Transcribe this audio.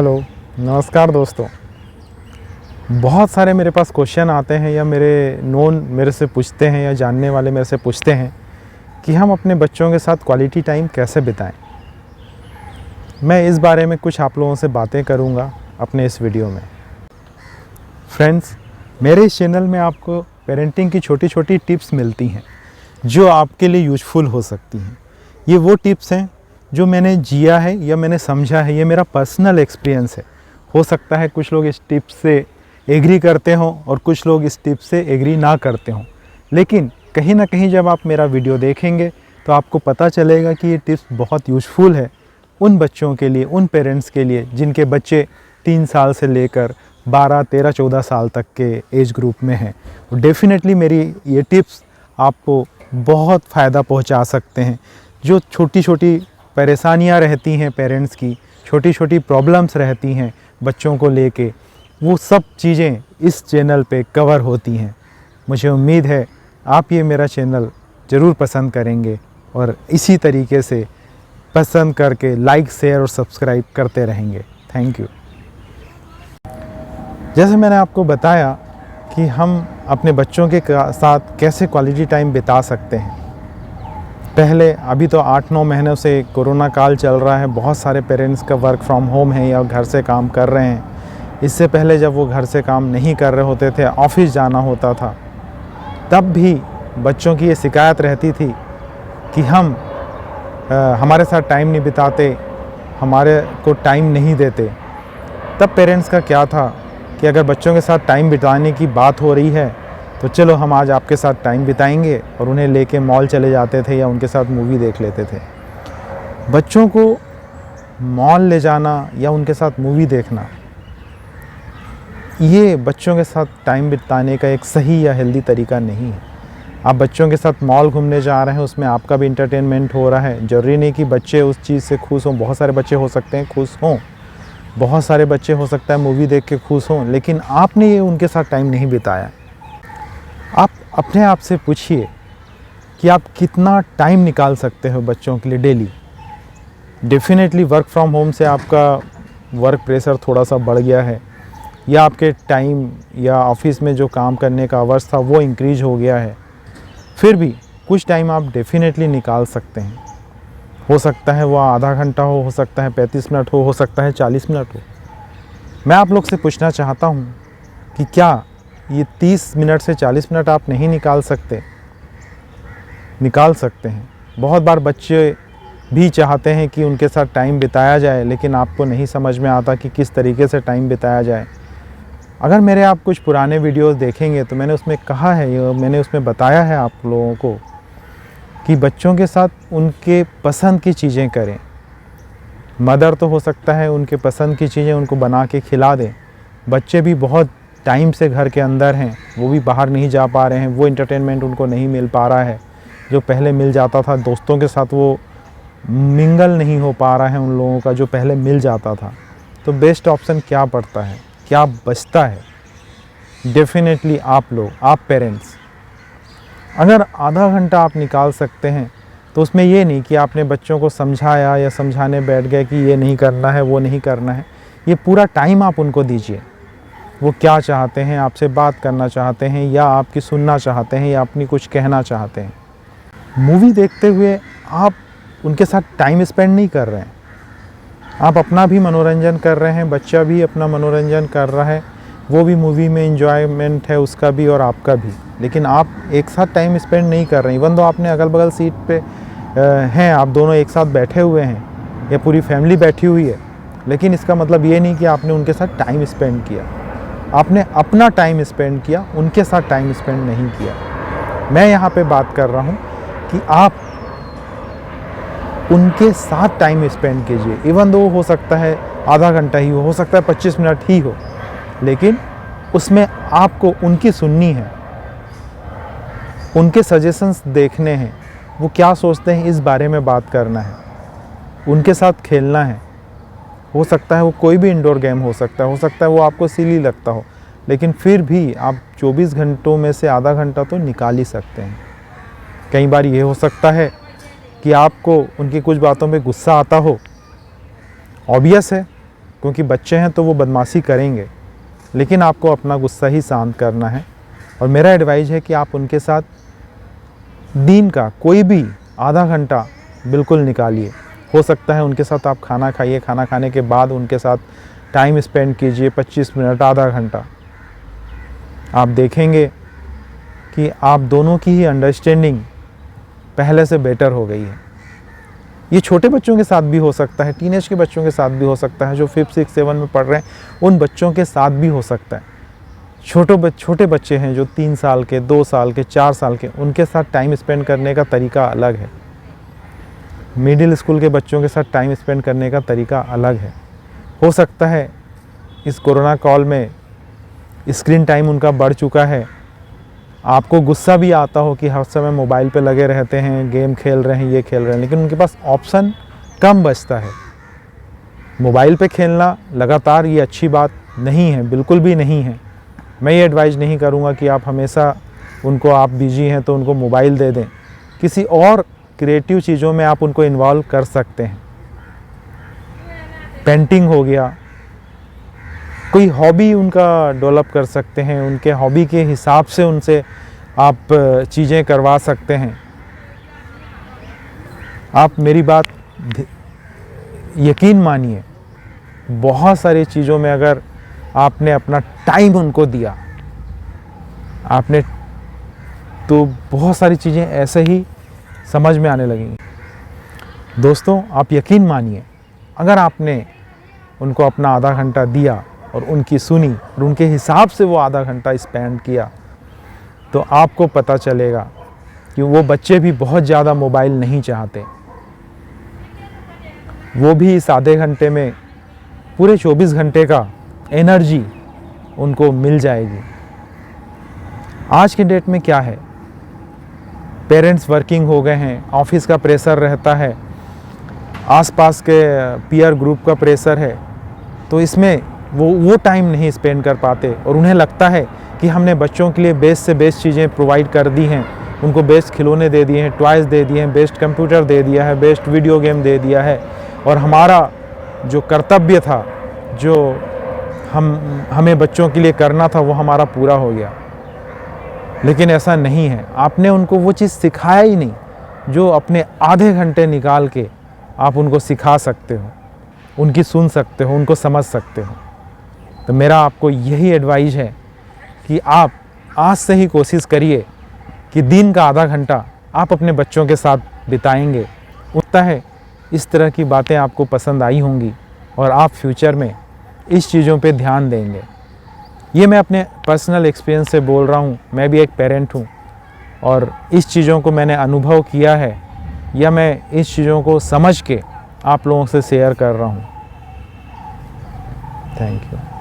Hello, नमस्कार दोस्तों। बहुत सारे मेरे पास क्वेश्चन आते हैं या मेरे से पूछते हैं या जानने वाले मेरे से पूछते हैं कि हम अपने बच्चों के साथ क्वालिटी टाइम कैसे बिताएं। मैं इस बारे में कुछ आप लोगों से बातें करूंगा अपने इस वीडियो में। फ्रेंड्स, मेरे इस चैनल में आपको पेरेंटिंग की छोटी छोटी टिप्स मिलती हैं जो आपके लिए यूज़फुल हो सकती हैं। ये वो टिप्स हैं जो मैंने जिया है या मैंने समझा है, ये मेरा पर्सनल एक्सपीरियंस है। हो सकता है कुछ लोग इस टिप्स से एग्री करते हों और कुछ लोग इस टिप्स से एग्री ना करते हों, लेकिन कहीं ना कहीं जब आप मेरा वीडियो देखेंगे तो आपको पता चलेगा कि ये टिप्स बहुत यूज़फुल है उन बच्चों के लिए, उन पेरेंट्स के लिए जिनके बच्चे 3 साल से लेकर 12, 13, 14 साल तक के एज ग्रुप में हैं। और डेफिनेटली मेरी ये टिप्स आपको बहुत फ़ायदा पहुंचा सकते हैं। जो छोटी छोटी परेशानियां रहती हैं पेरेंट्स की, छोटी छोटी प्रॉब्लम्स रहती हैं बच्चों को लेके, वो सब चीज़ें इस चैनल पे कवर होती हैं। मुझे उम्मीद है आप ये मेरा चैनल ज़रूर पसंद करेंगे और इसी तरीके से पसंद करके लाइक, शेयर और सब्सक्राइब करते रहेंगे। Thank you. जैसे मैंने आपको बताया कि हम अपने बच्चों के साथ कैसे क्वालिटी टाइम बिता सकते हैं। पहले अभी तो 8-9 महीनों से कोरोना काल चल रहा है, बहुत सारे पेरेंट्स का वर्क फ्रॉम होम है या घर से काम कर रहे हैं। इससे पहले जब वो घर से काम नहीं कर रहे होते थे, ऑफिस जाना होता था, तब भी बच्चों की ये शिकायत रहती थी कि हमारे साथ टाइम नहीं बिताते, हमारे को टाइम नहीं देते। तब पेरेंट्स का क्या था कि अगर बच्चों के साथ टाइम बिताने की बात हो रही है तो चलो हम आज आपके साथ टाइम बिताएंगे, और उन्हें लेके मॉल चले जाते थे या उनके साथ मूवी देख लेते थे। बच्चों को मॉल ले जाना या उनके साथ मूवी देखना, ये बच्चों के साथ टाइम बिताने का एक सही या हेल्दी तरीका नहीं है। आप बच्चों के साथ मॉल घूमने जा रहे हैं, उसमें आपका भी इंटरटेनमेंट हो रहा है। ज़रूरी नहीं कि बच्चे उस चीज़ से खुश हों। बहुत सारे बच्चे हो सकते हैं खुश हों, बहुत सारे बच्चे हो सकता है मूवी देख के खुश हों, लेकिन आपने ये उनके साथ टाइम नहीं बिताया। आप अपने आप से पूछिए कि आप कितना टाइम निकाल सकते हो बच्चों के लिए daily. Definitely work from home से आपका वर्क प्रेशर थोड़ा सा बढ़ गया है, या आपके टाइम या ऑफिस में जो काम करने का आवर्स था वो इंक्रीज हो गया है। फिर भी कुछ टाइम आप डेफिनेटली निकाल सकते हैं। हो सकता है वो आधा घंटा हो सकता है 35 मिनट हो सकता है 40 मिनट हो। मैं आप लोग से पूछना चाहता हूँ कि क्या ये 30 मिनट से 40 मिनट आप नहीं निकाल सकते? निकाल सकते हैं। बहुत बार बच्चे भी चाहते हैं कि उनके साथ टाइम बिताया जाए, लेकिन आपको नहीं समझ में आता कि किस तरीके से टाइम बिताया जाए। अगर मेरे आप कुछ पुराने वीडियोस देखेंगे तो मैंने उसमें कहा है, मैंने उसमें बताया है आप लोगों को कि बच्चों के साथ उनके पसंद की चीज़ें करें। मदर तो हो सकता है उनके पसंद की चीज़ें उनको बना के खिला दें। बच्चे भी बहुत टाइम से घर के अंदर हैं, वो भी बाहर नहीं जा पा रहे हैं, वो इंटरटेनमेंट उनको नहीं मिल पा रहा है जो पहले मिल जाता था। दोस्तों के साथ वो मिंगल नहीं हो पा रहा है उन लोगों का जो पहले मिल जाता था। तो बेस्ट ऑप्शन क्या पड़ता है, क्या बचता है? डेफिनेटली आप लोग, आप पेरेंट्स, अगर आधा घंटा आप निकाल सकते हैं तो उसमें ये नहीं कि आपने बच्चों को समझाया या समझाने बैठ गए कि ये नहीं करना है, वो नहीं करना है। ये पूरा टाइम आप उनको दीजिए। वो क्या चाहते हैं, आपसे बात करना चाहते हैं या आपकी सुनना चाहते हैं या अपनी कुछ कहना चाहते हैं। मूवी देखते हुए आप उनके साथ टाइम स्पेंड नहीं कर रहे हैं, आप अपना भी मनोरंजन कर रहे हैं, बच्चा भी अपना मनोरंजन कर रहा है, वो भी मूवी में एंजॉयमेंट है उसका भी और आपका भी, लेकिन आप एक साथ टाइम स्पेंड नहीं कर रहे हैं। इवन तो आपने अगल बगल सीट पे हैं, आप दोनों एक साथ बैठे हुए हैं या पूरी फैमिली बैठी हुई है, लेकिन इसका मतलब ये नहीं कि आपने उनके साथ टाइम स्पेंड किया। आपने अपना टाइम स्पेंड किया, उनके साथ टाइम स्पेंड नहीं किया। मैं यहाँ पे बात कर रहा हूँ कि आप उनके साथ टाइम स्पेंड कीजिए। इवन दो हो सकता है आधा घंटा ही हो सकता है 25 मिनट ही हो, लेकिन उसमें आपको उनकी सुननी है, उनके सजेशंस देखने हैं, वो क्या सोचते हैं इस बारे में बात करना है, उनके साथ खेलना है। हो सकता है वो कोई भी इंडोर गेम हो सकता है वो आपको सिली लगता हो, लेकिन फिर भी आप 24 घंटों में से आधा घंटा तो निकाल ही सकते हैं। कई बार ये हो सकता है कि आपको उनकी कुछ बातों पे गुस्सा आता हो, ऑब्वियस है, क्योंकि बच्चे हैं तो वो बदमाशी करेंगे, लेकिन आपको अपना गुस्सा ही शांत करना है। और मेरा एडवाइस है कि आप उनके साथ दिन का कोई भी आधा घंटा बिल्कुल निकालिए। हो सकता है उनके साथ आप खाना खाइए, खाना खाने के बाद उनके साथ टाइम स्पेंड कीजिए 25 मिनट, आधा घंटा। आप देखेंगे कि आप दोनों की ही अंडरस्टैंडिंग पहले से बेटर हो गई है। ये छोटे बच्चों के साथ भी हो सकता है, टीनेज के बच्चों के साथ भी हो सकता है, जो 5, 6, 7 में पढ़ रहे हैं उन बच्चों के साथ भी हो सकता है। छोटे बच्चे हैं जो 3 साल के, 2 साल के, 4 साल के, उनके साथ टाइम स्पेंड करने का तरीका अलग है। मिडिल स्कूल के बच्चों के साथ टाइम स्पेंड करने का तरीका अलग है। हो सकता है इस कोरोना काल में स्क्रीन टाइम उनका बढ़ चुका है, आपको गुस्सा भी आता हो कि हर समय मोबाइल पे लगे रहते हैं, गेम खेल रहे हैं, ये खेल रहे हैं, लेकिन उनके पास ऑप्शन कम बचता है। मोबाइल पे खेलना लगातार ये अच्छी बात नहीं है, बिल्कुल भी नहीं है। मैं ये एडवाइस नहीं करूँगा कि आप हमेशा उनको, आप बिजी हैं तो उनको मोबाइल दे दें। किसी और क्रिएटिव चीज़ों में आप उनको इन्वॉल्व कर सकते हैं। पेंटिंग हो गया, कोई हॉबी उनका डेवलप कर सकते हैं, उनके हॉबी के हिसाब से उनसे आप चीज़ें करवा सकते हैं। आप मेरी बात यकीन मानिए, बहुत सारी चीज़ों में अगर आपने अपना टाइम उनको दिया आपने, तो बहुत सारी चीज़ें ऐसे ही समझ में आने लगेंगी। दोस्तों, आप यकीन मानिए, अगर आपने उनको अपना आधा घंटा दिया और उनकी सुनी और उनके हिसाब से वो आधा घंटा स्पेंड किया, तो आपको पता चलेगा कि वो बच्चे भी बहुत ज़्यादा मोबाइल नहीं चाहते। वो भी इस आधे घंटे में पूरे 24 घंटे का एनर्जी उनको मिल जाएगी। आज के डेट में क्या है, पेरेंट्स वर्किंग हो गए हैं, ऑफिस का प्रेशर रहता है, आसपास के पीयर ग्रुप का प्रेशर है, तो इसमें वो टाइम नहीं स्पेंड कर पाते और उन्हें लगता है कि हमने बच्चों के लिए बेस्ट से बेस्ट चीज़ें प्रोवाइड कर दी हैं, उनको बेस्ट खिलौने दे दिए हैं, टॉयज़ दे दिए हैं, बेस्ट कंप्यूटर दे दिया है, बेस्ट वीडियो गेम दे दिया है, और हमारा जो कर्तव्य था, जो हमें बच्चों के लिए करना था, वो हमारा पूरा हो गया। लेकिन ऐसा नहीं है, आपने उनको वो चीज़ सिखाया ही नहीं जो अपने आधे घंटे निकाल के आप उनको सिखा सकते हो, उनकी सुन सकते हो, उनको समझ सकते हो। तो मेरा आपको यही एडवाइस है कि आप आज से ही कोशिश करिए कि दिन का आधा घंटा आप अपने बच्चों के साथ बिताएंगे। उतना है इस तरह की बातें आपको पसंद आई होंगी और आप फ्यूचर में इस चीज़ों पे ध्यान देंगे। ये मैं अपने पर्सनल एक्सपीरियंस से बोल रहा हूँ, मैं भी एक पेरेंट हूँ और इस चीज़ों को मैंने अनुभव किया है, या मैं इस चीज़ों को समझ के आप लोगों से शेयर कर रहा हूँ। Thank you.